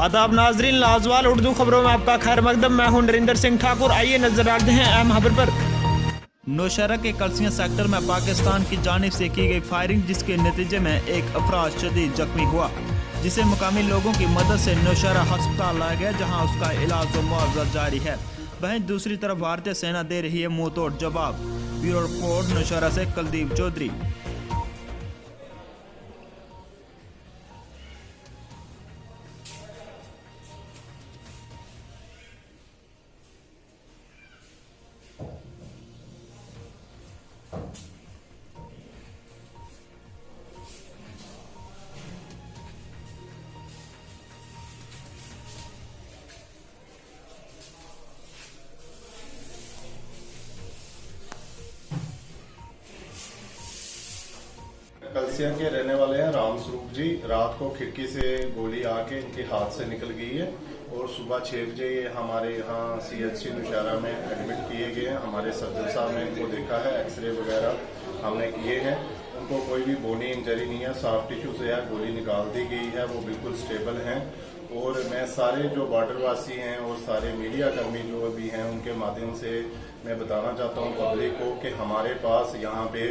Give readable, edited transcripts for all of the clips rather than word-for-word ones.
आदाब नाजरीन, लाजवाल उर्दू खबरों में आपका खैर मकदम। मैं हूं नरिंदर सिंह ठाकुर। आइए नजर डालते हैं अहम खबर पर। नौशहरा के कलसियां सेक्टर में पाकिस्तान की जानिब से की गई फायरिंग, जिसके नतीजे में एक अफराद शदीद जख्मी हुआ, जिसे मुकामी लोगों की मदद से नौशहरा अस्पताल लाया गया, जहां उसका इलाज व मुआवजा जारी है। वहीं दूसरी तरफ भारतीय सेना दे रही है मुंहतोड़ जवाब। ब्यूरो रिपोर्ट, नौशहरा से कुलदीप चौधरी। कलसिया के रहने वाले हैं राम स्वरूप जी। रात को खिड़की से गोली आके इनके हाथ से निकल गई है और सुबह 6 बजे ये हमारे यहाँ CHC नौशहरा में एडमिट किए गए हैं। हमारे सर्जन साहब ने इनको देखा है, एक्सरे वगैरह हमने किए हैं। उनको कोई भी बोनी इंजरी नहीं है, सॉफ्ट टिश्यू से है, गोली निकाल दी गई है, वो बिल्कुल स्टेबल हैं। और मैं सारे जो बॉर्डर वासी हैं और सारे मीडिया कर्मी जो भी हैं, उनके माध्यम से मैं बताना चाहता हूँ पब्लिक को कि हमारे पास यहाँ पे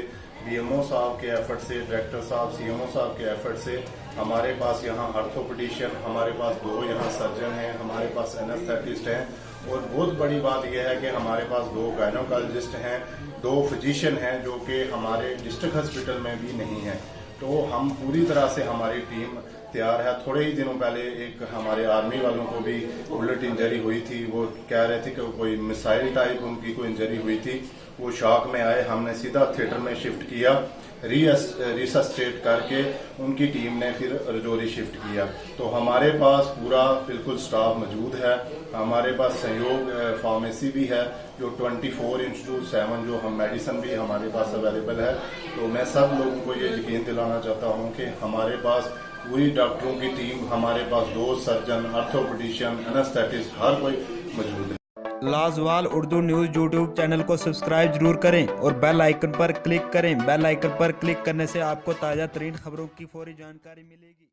BMO साहब के एफर्ट से, डायरेक्टर साहब CMO साहब के एफर्ट से हमारे पास यहाँ ऑर्थोपेडिशियन, हमारे पास 2 यहाँ सर्जन हैं, हमारे पास एनेस्थेटिस्ट हैं। और बहुत बड़ी बात यह है कि हमारे पास 2 गायनोकोलॉजिस्ट हैं, 2 फिजिशियन हैं जो कि हमारे डिस्ट्रिक्ट हॉस्पिटल में भी नहीं है। तो हम पूरी तरह से हमारी टीम तैयार है। थोड़े ही दिनों पहले एक हमारे आर्मी वालों को भी बुलेट इंजरी हुई थी। वो कह रहे थे कि कोई मिसाइल टाइप उनकी कोई इंजरी हुई थी, वो शॉक में आए। हमने सीधा थिएटर में शिफ्ट किया, रिसस्टेट करके उनकी टीम ने फिर रजौरी शिफ्ट किया। तो हमारे पास पूरा बिल्कुल स्टाफ मौजूद है। हमारे पास सहयोग फार्मेसी भी है जो 24/7 जो हम मेडिसिन भी हमारे पास अवेलेबल है। तो मैं सब लोगों को ये यकीन दिलाना चाहता हूँ कि हमारे पास पूरी डॉक्टरों की टीम, हमारे पास 2 सर्जन, ऑर्थोपेडिशियन, एनेस्थेटिस्ट, हर कोई मौजूद है। लाजवाल उर्दू न्यूज़ यूट्यूब चैनल को सब्सक्राइब जरूर करें और बेल आइकन पर क्लिक करें। बेल आइकन पर क्लिक करने से आपको ताज़ा तरीन खबरों की फौरी जानकारी मिलेगी।